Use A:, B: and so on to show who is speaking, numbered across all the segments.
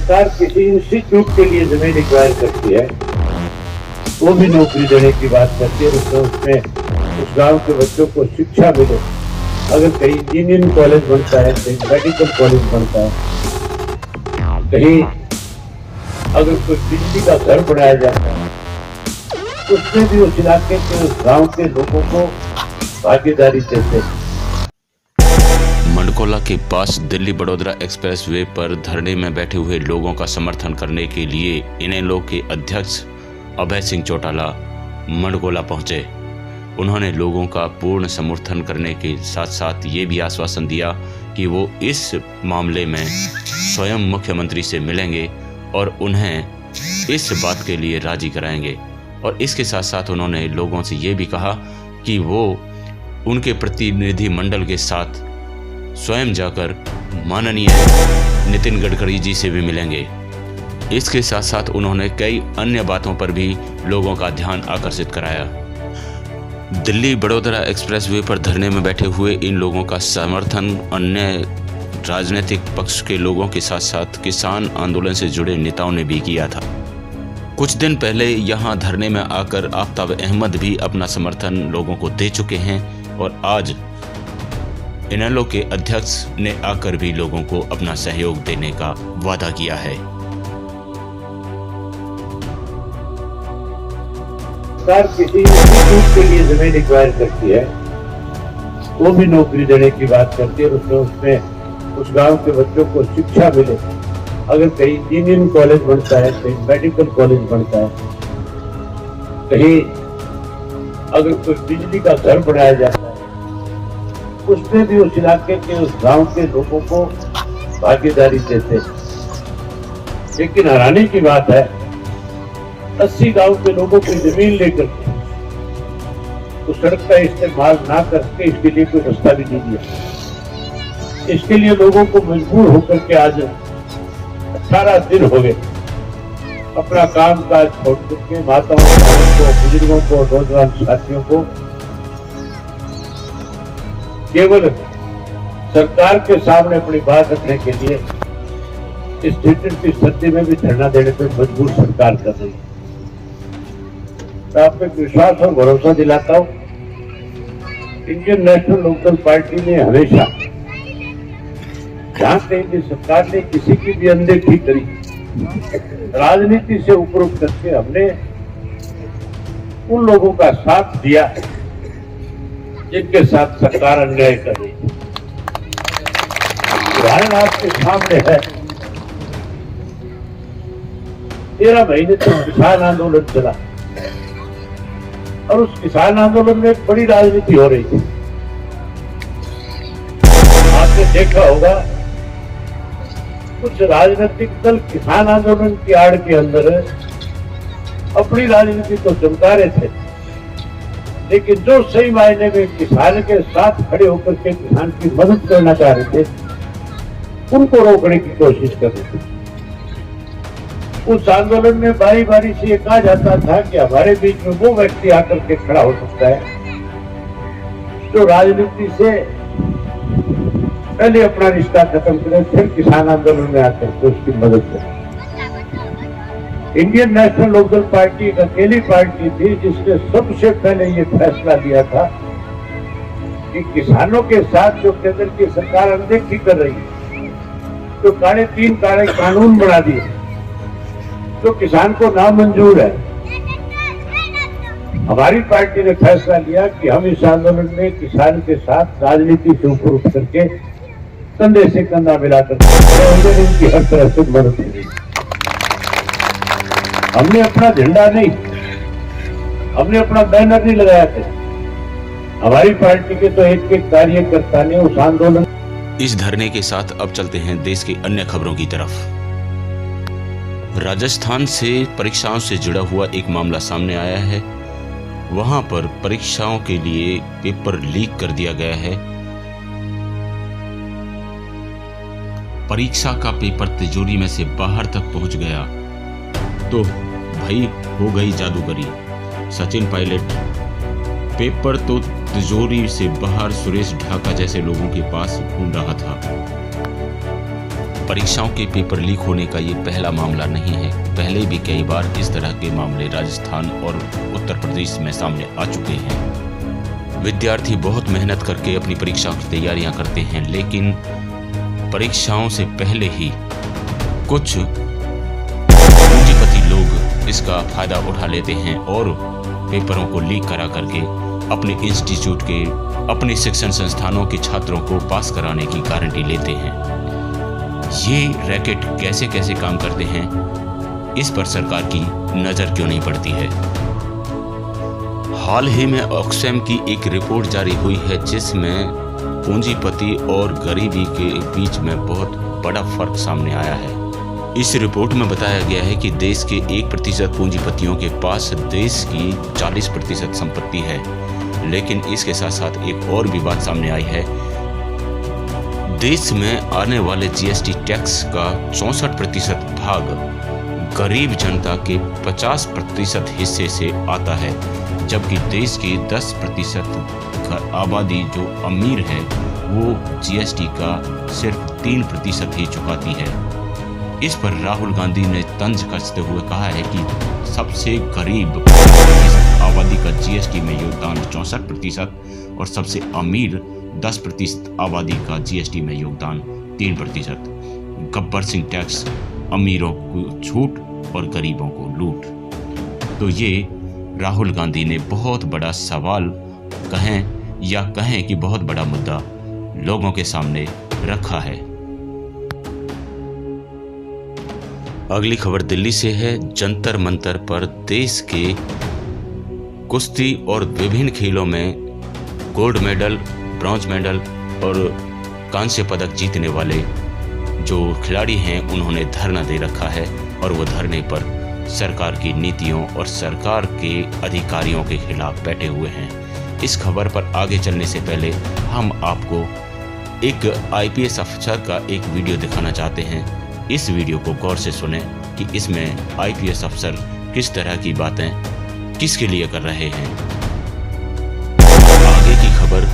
A: सरकार किसी इंस्टीट्यूट के लिए जमीन एक्वायर करती है, वो भी नौकरी देने की बात करती है, उसमें उस गांव के बच्चों को शिक्षा मिले। अगर कहीं इंजीनियरिंग कॉलेज बनता है, कहीं मेडिकल कॉलेज बनता है, कहीं अगर कोई बिजली का घर बनाया जाता है, उसमें भी उस इलाके के उस गांव के लोगों को भागीदारी देते हैं।
B: मंडकोला के पास दिल्ली बड़ौदा एक्सप्रेस वे पर धरने में बैठे हुए लोगों का समर्थन करने के लिए इनेलो के अध्यक्ष अभय सिंह चौटाला मंडकोला पहुंचे। उन्होंने लोगों का पूर्ण समर्थन करने के साथ साथ ये भी आश्वासन दिया कि वो इस मामले में स्वयं मुख्यमंत्री से मिलेंगे और उन्हें इस बात के लिए राजी कराएंगे। और इसके साथ साथ उन्होंने लोगों से ये भी कहा कि वो उनके प्रतिनिधि मंडल के साथ स्वयं जाकर माननीय नितिन गडकरी जी से भी मिलेंगे। इसके साथ साथ उन्होंने कई अन्य बातों पर भी लोगों का ध्यान आकर्षित कराया। दिल्ली बड़ौदा एक्सप्रेस वे पर धरने में बैठे हुए इन लोगों का समर्थन अन्य राजनीतिक पक्ष के लोगों के साथ साथ किसान आंदोलन से जुड़े नेताओं ने भी किया था। कुछ दिन पहले यहां धरने में आकर आफ्ताब अहमद भी अपना समर्थन लोगों को दे चुके हैं और आज इनेलो के अध्यक्ष ने आकर भी लोगों को अपना सहयोग देने का वादा किया है।
A: सरकार किसी इंस्टीट्यूट के लिए जमीन एक्वायर करती है, वो भी नौकरी देने की बात करती है, उसमें उस गांव के बच्चों को शिक्षा मिले। अगर कहीं इंजीनियरिंग कॉलेज बनता है, कहीं मेडिकल कॉलेज बनता है, कहीं अगर कोई बिजली का घर बनाया जाता है, उसमें भी उस इलाके के उस गांव के लोगों को भागीदारी देते। लेकिन हैरानी की बात है, 80 गांव के लोगों की जमीन लेकर उस सड़क का इस्तेमाल ना करके इसके लिए कोई रास्ता भी नहीं दिया। इसके लिए लोगों को मजबूर होकर के आज 18 दिन हो गए अपना काम काज छोड़ करके माताओं को, बुजुर्गों को, नौजवान साथियों को केवल सरकार के सामने अपनी बात रखने के लिए इस थिएटर की स्थिति में भी धरना देने पर मजबूर सरकार कर रही है। तो आप में विश्वास और भरोसा दिलाता हूं, इंडियन नेशनल लोकदल पार्टी ने हमेशा जहां कहीं भी सरकार ने किसी की भी अनदेखी करी, राजनीति से ऊपर उठ करके हमने उन लोगों का साथ दिया जिनके साथ सरकार अन्याय कर रही है। उदाहरण आपके सामने है, 13 महीने तक किसान आंदोलन चला और उस किसान आंदोलन में एक बड़ी राजनीति हो रही थी। आपने देखा होगा कुछ राजनीतिक दल किसान आंदोलन की आड़ के अंदर अपनी राजनीति को चमका रहे थे, लेकिन जो सही मायने में किसान के साथ खड़े होकर के किसान की मदद करना चाह रहे थे, उनको रोकने की कोशिश कर रहे थे। उस आंदोलन में बारी बारी से ये कहा जाता था कि हमारे बीच में वो व्यक्ति आकर के खड़ा हो सकता है जो राजनीति से पहले अपना रिश्ता खत्म करे, फिर किसान आंदोलन में आकर के उसकी मदद करे। इंडियन नेशनल लोकदल पार्टी एक अकेली पार्टी थी जिसने सबसे पहले ये फैसला लिया था कि किसानों के साथ जो केंद्र की सरकार अनदेखी कर रही है, तो तीन काले कानून बना दिए जो किसान को नामंजूर है। हमारी पार्टी ने फैसला लिया कि हम इस आंदोलन में किसान के साथ राजनीति से ऊपर उठ करके कंधे से कंधा मिलाकर उनकी हर तरह से मदद करी। हमने अपना झंडा नहीं, हमने अपना बैनर नहीं लगाया था। हमारी पार्टी के तो एक एक कार्यकर्ता ने उस आंदोलन।
B: इस धरने के साथ अब चलते हैं देश की अन्य खबरों की तरफ। राजस्थान से परीक्षाओं से जुड़ा हुआ एक मामला सामने आया है। वहां पर परीक्षाओं के लिए पेपर लीक कर दिया गया है। परीक्षा का पेपर तिजोरी में से बाहर तक पहुंच गया तो भाई हो गई जादूगरी। सचिन पायलट पेपर तो तिजोरी से बाहर सुरेश ढाका जैसे लोगों के पास ढूंढ रहा था। परीक्षाओं के पेपर लीक होने का ये पहला मामला नहीं है। पहले भी कई बार इस तरह के मामले राजस्थान और उत्तर प्रदेश में सामने आ चुके हैं। विद्यार्थी बहुत मेहनत करके अपनी परीक्षाओं की तैयारियां करते हैं, लेकिन परीक्षाओं से पहले ही कुछ पूंजीपति लोग इसका फायदा उठा लेते हैं और पेपरों को लीक करा करके अपने इंस्टीट्यूट के, अपने शिक्षण संस्थानों के छात्रों को पास कराने की गारंटी लेते हैं। ये रैकेट कैसे कैसे काम करते हैं, इस पर सरकार की नजर क्यों नहीं पड़ती है। हाल ही में ऑक्सफैम की एक रिपोर्ट जारी हुई है जिसमें पूंजीपति और गरीबी के बीच में बहुत बड़ा फर्क सामने आया है। इस रिपोर्ट में बताया गया है कि देश के 1% पूंजीपतियों के पास देश की 40% संपत्ति है, लेकिन इसके साथ साथ एक और भी बात सामने आई है। देश में आने वाले जीएसटी टैक्स का 64% भाग गरीब जनता के 50% हिस्से से आता है, जबकि देश की 10% आबादी जो अमीर है वो जीएसटी का सिर्फ 3% ही चुकाती है। इस पर राहुल गांधी ने तंज कसते हुए कहा है कि सबसे गरीब आबादी का जीएसटी में योगदान 64% और सबसे अमीर 10% आबादी का जीएसटी में योगदान 3%। गब्बर सिंह टैक्स, अमीरों को छूट और गरीबों को लूट। तो ये राहुल गांधी ने बहुत बड़ा सवाल कहें कि बहुत बड़ा मुद्दा लोगों के सामने रखा है। अगली खबर दिल्ली से है। जंतर मंतर पर देश के कुश्ती और विभिन्न खेलों में गोल्ड मेडल, ब्रॉन्ज मेडल और कांस्य पदक जीतने वाले जो खिलाड़ी हैं उन्होंने धरना दे रखा है और वो धरने पर सरकार की नीतियों और सरकार के अधिकारियों के खिलाफ बैठे हुए हैं। इस खबर पर आगे चलने से पहले हम आपको एक आईपीएस अफसर का एक वीडियो दिखाना चाहते हैं। इस वीडियो को गौर से सुनें कि इसमें आईपीएस अफसर किस तरह की बातें किसके लिए कर रहे हैं। आगे की खबर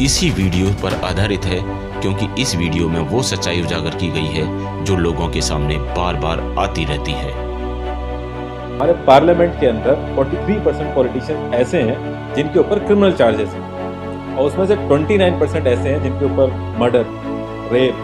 B: इसी वीडियो पर आधारित है, क्योंकि इस वीडियो में वो सच्चाई उजागर की गई है जो लोगों के सामने बार बार आती रहती है।
C: हमारे पार्लियामेंट के अंदर 43% पॉलिटिशियन ऐसे हैं जिनके ऊपर क्रिमिनल चार्जेस हैं और उसमें से 29% ऐसे हैं जिनके ऊपर मर्डर, रेप,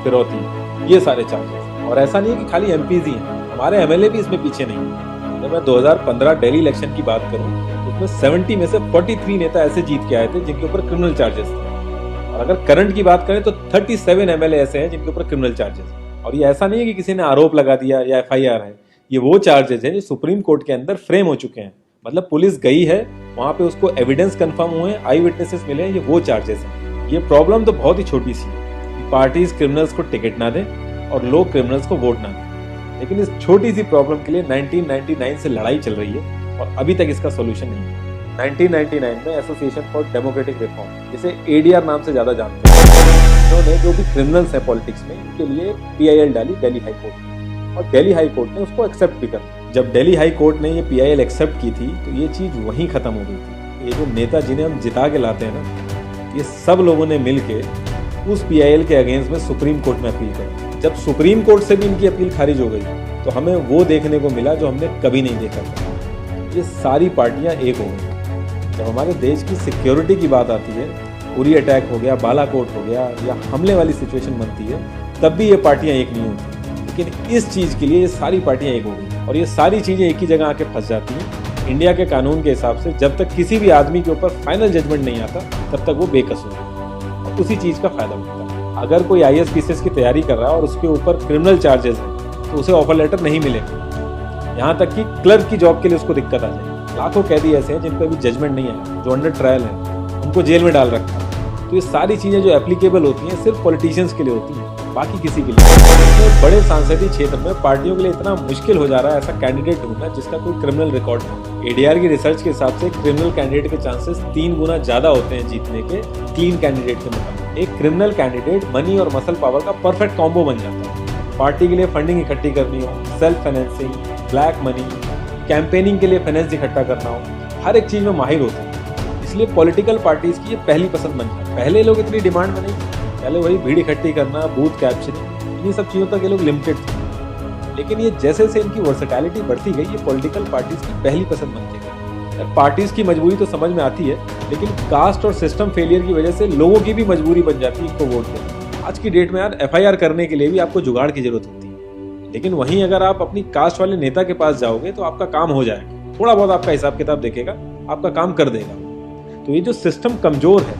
C: फिरौती, ये सारे चार्जेस हैं। और ऐसा नहीं है कि खाली एमपीज ही हैं, हमारे एमएलए भी इसमें पीछे नहीं है। जब मैं 2015 दिल्ली इलेक्शन की बात करूं तो उसमें 70 में से 43 नेता ऐसे जीत के आए थे जिनके ऊपर क्रिमिनल चार्जेस थे। और अगर करंट की बात करें तो 37 एमएलए ऐसे हैं जिनके ऊपर क्रिमिनल चार्जेस हैं। और ये ऐसा नहीं है कि किसी ने आरोप लगा दिया या एफआईआर है, ये वो चार्जेस हैं जो सुप्रीम कोर्ट के अंदर फ्रेम हो चुके हैं। मतलब पुलिस गई है वहां पे, उसको एविडेंस कंफर्म हुए हैं, आई विटनेसेस मिले हैं, ये वो चार्जेस हैं। ये प्रॉब्लम तो बहुत ही छोटी सी है कि पार्टीज क्रिमिनल्स को टिकट ना दें और लोग क्रिमिनल्स को वोट ना दें, लेकिन इस छोटी सी प्रॉब्लम के लिए 1999 से लड़ाई चल रही है और अभी तक इसका सोल्यूशन नहीं है। 1999 में एसोसिएशन फॉर डेमोक्रेटिक रिफॉर्म, जिसे एडीआर नाम से ज्यादा जानते हैं, उन्होंने जो भी क्रिमिनल्स है पॉलिटिक्स में उनके लिए पीआईएल डाली दिल्ली हाई कोर्ट में, और दिल्ली हाई कोर्ट ने उसको एक्सेप्ट भी कर दिया। जब दिल्ली हाई कोर्ट ने ये पीआईएल एक्सेप्ट की थी तो ये चीज वहीं खत्म हो गई थी। ये जो नेता जिन्हें हम जिता के लाते हैं ना, ये सब लोगों ने मिलके उस पीआईएल के अगेंस्ट में सुप्रीम कोर्ट में अपील करी। जब सुप्रीम कोर्ट से भी इनकी अपील खारिज हो गई तो हमें वो देखने को मिला जो हमने कभी नहीं देखा था। ये सारी पार्टियां एक हो गई। जब हमारे देश की सिक्योरिटी की बात आती है, उरी अटैक हो गया, बालाकोट हो गया या हमले वाली सिचुएशन बनती है, तब भी ये पार्टियां एक नहीं होती। लेकिन इस चीज़ के लिए ये सारी पार्टियां एक हो गई और ये सारी चीज़ें एक ही जगह आके फंस जाती हैं। इंडिया के कानून के हिसाब से जब तक किसी भी आदमी के ऊपर फाइनल जजमेंट नहीं आता तब तक वो बेकसूर है और उसी चीज़ का फायदा उठाता है। अगर कोई आईएएस पीसीएस की तैयारी कर रहा है और उसके ऊपर क्रिमिनल चार्जेस हैं तो उसे ऑफर लेटर नहीं मिलेगा। यहाँ तक कि क्लर्क की जॉब के लिए उसको दिक्कत आ जाएगी। लाखों कैदी ऐसे हैं जिन पर अभी जजमेंट नहीं आया, जो अंडर ट्रायल है, उनको जेल में डाल रखा है। तो ये सारी चीज़ें जो एप्लीकेबल होती हैं सिर्फ पॉलिटिशियंस के लिए होती हैं, बाकी किसी के लिए। तो बड़े सांसदीय क्षेत्र में पार्टियों के लिए इतना मुश्किल हो जा रहा है ऐसा कैंडिडेट ढूंढना जिसका कोई क्रिमिनल रिकॉर्ड हो। एडीआर की रिसर्च के हिसाब से क्रिमिनल कैंडिडेट के चांसेस 3 गुना ज्यादा होते हैं जीतने के क्लीन कैंडिडेट के मुकाबले। एक क्रिमिनल कैंडिडेट मनी और मसल पावर का परफेक्ट कॉम्बो बन जाता है। पार्टी के लिए फंडिंग इकट्ठी करनी हो, self financing, black money, campaigning के लिए फाइनेंस इकट्ठा करना हो, हर एक चीज में माहिर होते हैं। इसलिए पॉलिटिकल पार्टीज की ये पहली पसंद बन जाए। पहले लोग इतनी डिमांड में नहीं, पहले वही भीड़ इकट्ठी करना, बूथ कैप्चरिंग, इन्हीं सब चीज़ों तक ये लोग लिमिटेड थे। लेकिन ये जैसे जैसे इनकी वर्सेटैलिटी बढ़ती गई, ये पॉलिटिकल पार्टीज की पहली पसंद बनती गई। पार्टीज की मजबूरी तो समझ में आती है, लेकिन कास्ट और सिस्टम फेलियर की वजह से लोगों की भी मजबूरी बन जाती है इनको वोट देना। आज की डेट में यार FIR करने के लिए भी आपको जुगाड़ की जरूरत होती है, लेकिन वहीं अगर आप अपनी कास्ट वाले नेता के पास जाओगे तो आपका काम हो जाएगा, थोड़ा बहुत आपका हिसाब किताब देखेगा, आपका काम कर देगा। तो ये जो सिस्टम कमजोर है,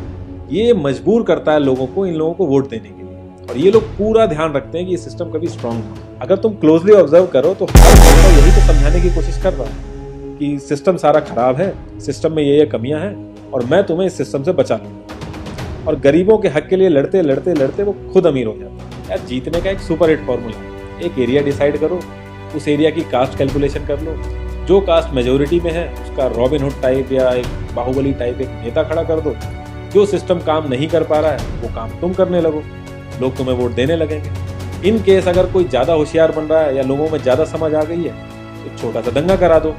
C: ये मजबूर करता है लोगों को इन लोगों को वोट देने के लिए, और ये लोग पूरा ध्यान रखते हैं कि ये सिस्टम कभी स्ट्रांग हो। अगर तुम क्लोजली ऑब्जर्व करो तो हर नेता यही तो समझाने की कोशिश कर रहा है कि सिस्टम सारा खराब है, सिस्टम में ये कमियां हैं और मैं तुम्हें इस सिस्टम से बचा लूंगा। और गरीबों के हक के लिए लड़ते लड़ते लड़ते वो खुद अमीर हो जाता है। यार जीतने का एक सुपर हिट फॉर्मूला है, एक एरिया डिसाइड करो, उस एरिया की कास्ट कैलकुलेशन कर लो, जो कास्ट मेजोरिटी में है उसका रॉबिन हुड टाइप या एक बाहुबली टाइप एक नेता खड़ा कर दो। जो सिस्टम काम नहीं कर पा रहा है वो काम तुम करने लगो, लोग तुम्हें वोट देने लगेंगे। इन केस अगर कोई ज़्यादा होशियार बन रहा है या लोगों में ज़्यादा समझ आ गई है तो छोटा सा दंगा करा दो,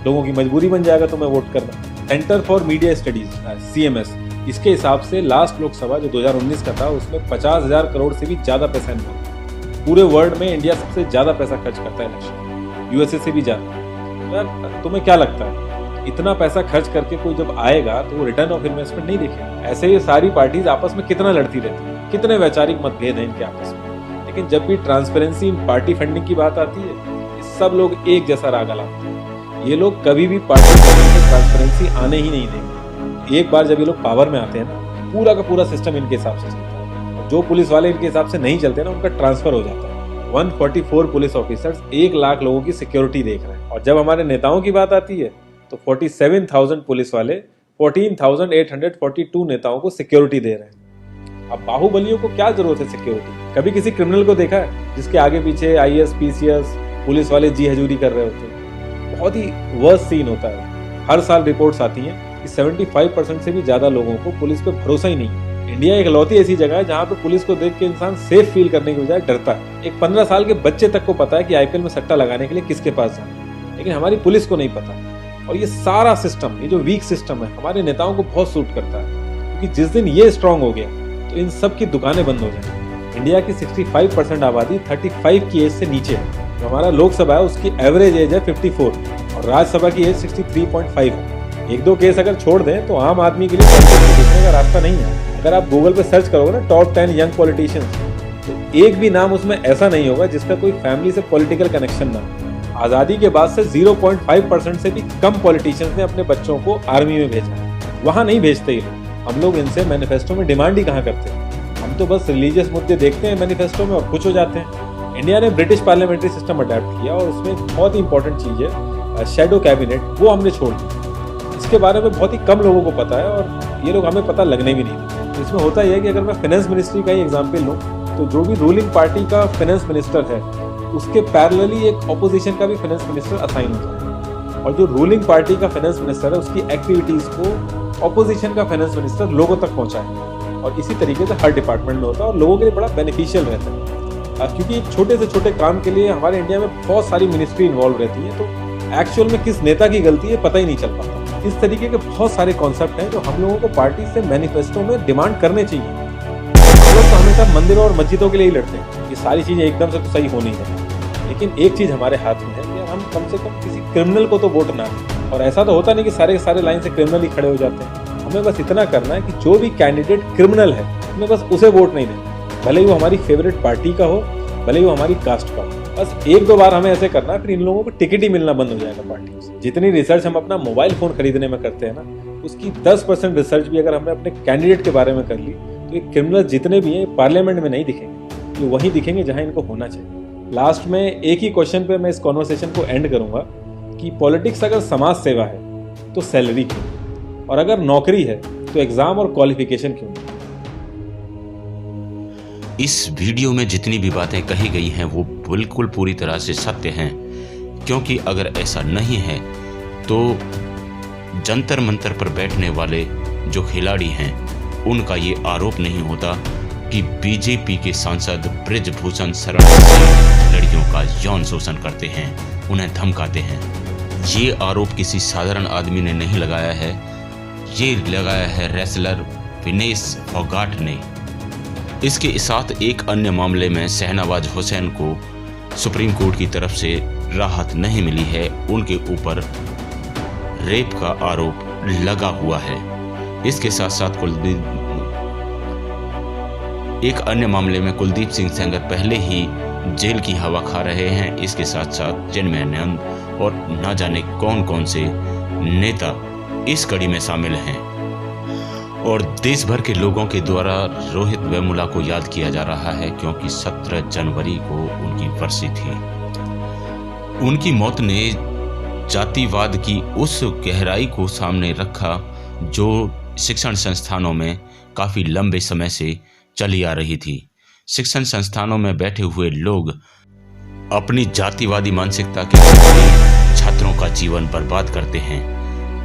C: लोगों की मजबूरी बन जाएगा तुम्हें वोट करना। Centre for media studies CMS, इसके हिसाब से लास्ट लोकसभा जो 2019 का था उसमें 50,000 करोड़ से भी ज़्यादा पैसा इन्वॉल्व। पूरे वर्ल्ड में इंडिया सबसे ज़्यादा पैसा खर्च करता है इलेक्शन, USA से भी ज़्यादा। यार तुम्हें क्या लगता है इतना पैसा खर्च करके कोई जब आएगा तो वो रिटर्न ऑफ इन्वेस्टमेंट नहीं देखेगा? ऐसे ये सारी पार्टीज आपस में कितना लड़ती रहती है, कितने वैचारिक मतभेद हैं इनके आपस में, लेकिन जब भी ट्रांसपेरेंसी पार्टी फंडिंग की बात आती है सब लोग एक जैसा राग लाते हैं। ये लोग कभी भी पार्टी फंडिंग में ट्रांसपेरेंसी आने ही नहीं देंगे। एक बार जब ये लोग पावर में आते हैं ना, पूरा का पूरा सिस्टम इनके हिसाब से चलता है। जो पुलिस वाले इनके हिसाब से नहीं चलते ना, उनका ट्रांसफर हो जाता है। 144 पुलिस ऑफिसर्स 1 लाख लोगों की सिक्योरिटी देख रहे हैं, और जब हमारे नेताओं की बात आती है तो 47,000 पुलिस वाले 14,842 नेताओं को सिक्योरिटी दे रहे हैं। अब बाहुबलियों को क्या जरूरत है सिक्योरिटी? कभी किसी क्रिमिनल को देखा है जिसके आगे पीछे IAS PCS पुलिस वाले जी हजूरी कर रहे होते हैं? बहुत ही वर्स्ट सीन होता है। हर साल रिपोर्ट्स आती हैं कि 75% से भी ज्यादा लोगों को पुलिस पे भरोसा ही नहीं है। इंडिया एक लौती ऐसी जगह है जहाँ पे पुलिस को देख के इंसान सेफ फील करने की बजाय डरता है। एक 15 साल के बच्चे तक को पता है कि IPL में सट्टा लगाने के लिए किसके पास जाना, लेकिन हमारी पुलिस को नहीं पता। और ये सारा सिस्टम, ये जो वीक सिस्टम है, हमारे नेताओं को बहुत सूट करता है, क्योंकि जिस दिन ये स्ट्रांग हो गया तो इन सब की दुकानें बंद हो जाएंगी। इंडिया की 65% आबादी 35 की एज से नीचे है। जो हमारा लोकसभा है उसकी एवरेज एज है 54 और राज्यसभा की एज 63.5 है। एक दो केस अगर छोड़ दें तो आम आदमी के लिए पॉलिटिक्स दिखने का रास्ता नहीं है। अगर आप गूगल पे सर्च करोगे ना टॉप 10 यंग पॉलिटिशियंस, तो एक भी नाम उसमें ऐसा नहीं होगा जिसका कोई फैमिली से पॉलिटिकल कनेक्शन ना हो। आज़ादी के बाद से 0.5% से भी कम पॉलिटिशियंस ने अपने बच्चों को आर्मी में भेजा है। वहाँ नहीं भेजते ये लोग। हम लोग इनसे मैनिफेस्टो में डिमांड ही कहाँ करते हैं? हम तो बस रिलीजियस मुद्दे देखते हैं मैनिफेस्टो में और खुश हो जाते हैं। इंडिया ने ब्रिटिश पार्लियामेंट्री सिस्टम अडैप्ट किया और उसमें बहुत ही इंपॉर्टेंट चीज़ है शैडो कैबिनेट, वो हमने छोड़ दी। इसके बारे में बहुत ही कम लोगों को पता है और ये लोग हमें पता लगने भी नहीं देते। इसमें होता यह है कि अगर मैं फाइनेंस मिनिस्ट्री का ही एग्जाम्पल लूँ तो जो भी रूलिंग पार्टी का फाइनेंस मिनिस्टर है उसके पैरेलली एक ऑपोजिशन का भी फाइनेंस मिनिस्टर असाइन होता है, और जो रूलिंग पार्टी का फाइनेंस मिनिस्टर है उसकी एक्टिविटीज को ऑपोजिशन का फाइनेंस मिनिस्टर लोगों तक पहुंचाए। और इसी तरीके से हर डिपार्टमेंट में होता है और लोगों के लिए बड़ा बेनिफिशियल रहता है, क्योंकि छोटे से छोटे काम के लिए हमारे इंडिया में बहुत सारी मिनिस्ट्री इन्वॉल्व रहती है, तो एक्चुअल में किस नेता की गलती है पता ही नहीं चल पाता। इस तरीके के बहुत सारे कॉन्सेप्ट हैं जो हम लोगों को पार्टी से मैनिफेस्टो में डिमांड करने चाहिए। हम लोग तो हमेशा मंदिरों और मस्जिदों के लिए ही लड़ते हैं, ये सारी चीजें एकदम से तो सही हो नहीं है। लेकिन एक चीज हमारे हाथ में है कि हम कम से कम किसी क्रिमिनल को तो वोट ना दें। और ऐसा तो होता नहीं कि सारे सारे लाइन से क्रिमिनल ही खड़े हो जाते हैं। हमें बस इतना करना है कि जो भी कैंडिडेट क्रिमिनल है हमें बस उसे वोट नहीं देना, भले ही वो हमारी फेवरेट पार्टी का हो, भले ही वो हमारी कास्ट का हो। बस एक दो बार हमें ऐसे करना है, फिर इन लोगों को टिकट ही मिलना बंद हो जाएगा पार्टी से। जितनी रिसर्च हम अपना मोबाइल फोन खरीदने में करते हैं ना, उसकी 10% रिसर्च भी अगर हमने अपने कैंडिडेट के बारे में कर ली तो ये क्रिमिनल जितने भी हैं पार्लियामेंट में नहीं दिखेंगे, ये वहीं दिखेंगे जहां इनको होना चाहिए। लास्ट में एक ही क्वेश्चन पे मैं इस कॉन्वर्सेशन को एंड करूंगा कि पॉलिटिक्स अगर समाज सेवा है तो सैलरी क्यों, और अगर नौकरी है तो एग्जाम और क्वालिफिकेशन क्यों?
B: इस वीडियो में जितनी भी बातें कही गई हैं वो बिल्कुल पूरी तरह से सत्य हैं, क्योंकि अगर ऐसा नहीं है तो जंतर मंतर पर बैठने वाले जो खिलाड़ी हैं उनका ये आरोप नहीं होता कि बीजेपी के सांसद ब्रिजभूषण शरण सिंह लड़कियों का यौन शोषण करते हैं, उन्हें धमकाते हैं। ये आरोप किसी साधारण आदमी ने नहीं लगाया है, ये लगाया है रेसलर विनेश फोगाट ने। इसके साथ एक अन्य मामले में शहनवाज हुसैन को सुप्रीम कोर्ट की तरफ से राहत नहीं मिली है। उनके ऊपर रेप का आरोप लगा हुआ है। इसके साथ साथ एक अन्य मामले में कुलदीप सिंह सेंगर पहले ही जेल की हवा खा रहे हैं। इसके साथ साथ चिन्मय नंद और न जाने कौन कौन से नेता इस कड़ी में शामिल हैं और देश भर के लोगों के द्वारा रोहित वेमुला को याद किया जा रहा है, क्योंकि 17 जनवरी को उनकी बरसी थी। उनकी मौत ने जातिवाद की उस गहराई को सामने रखा जो शिक्षण संस्थानों में काफ़ी लंबे समय से चली आ रही थी। शिक्षण संस्थानों में बैठे हुए लोग अपनी जातिवादी मानसिकता के जरिए छात्रों का जीवन बर्बाद करते हैं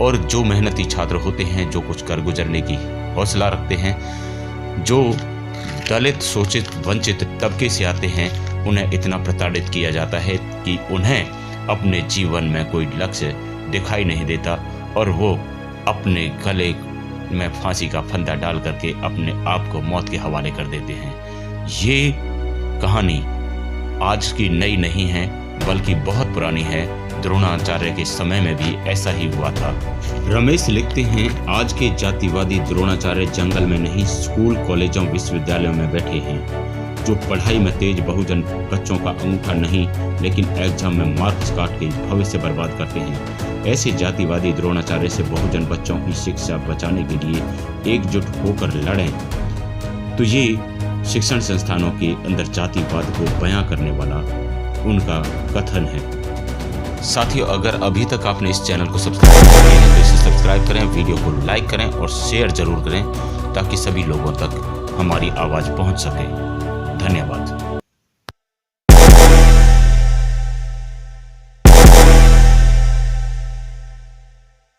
B: और जो मेहनती छात्र होते हैं, जो कुछ कर गुजरने की हौसला रखते हैं, जो दलित शोषित वंचित तबके से आते हैं, उन्हें इतना प्रताड़ित किया जाता है कि उन्हें अपने जीवन में कोई लक्ष्य दिखाई नहीं देता और वो अपने गले में फांसी का फंदा डाल करके अपने आप को मौत के हवाले कर देते हैं। ये कहानी आज की नई नहीं है, बल्कि बहुत पुरानी है। द्रोणाचार्य के समय में भी ऐसा ही हुआ था। रमेश लिखते हैं, आज के जातिवादी द्रोणाचार्य जंगल में नहीं, स्कूल कॉलेजों विश्वविद्यालयों में बैठे हैं, जो पढ़ाई में तेज बहुजन बच्चों का अंगूठा नहीं लेकिन एग्जाम में मार्क्स काट के भविष्य बर्बाद करते हैं। ऐसे जातिवादी द्रोणाचार्य से बहुजन बच्चों की शिक्षा बचाने के लिए एकजुट होकर लड़ें। तो ये शिक्षण संस्थानों के अंदर जातिवाद को बयां करने वाला उनका कथन है। साथियों, अगर अभी तक आपने इस चैनल को सब्सक्राइब नहीं किया है तो इसे सब्सक्राइब करें, वीडियो को लाइक करें और शेयर जरूर करें ताकि सभी लोगों तक हमारी आवाज़ पहुंच सके। धन्यवाद।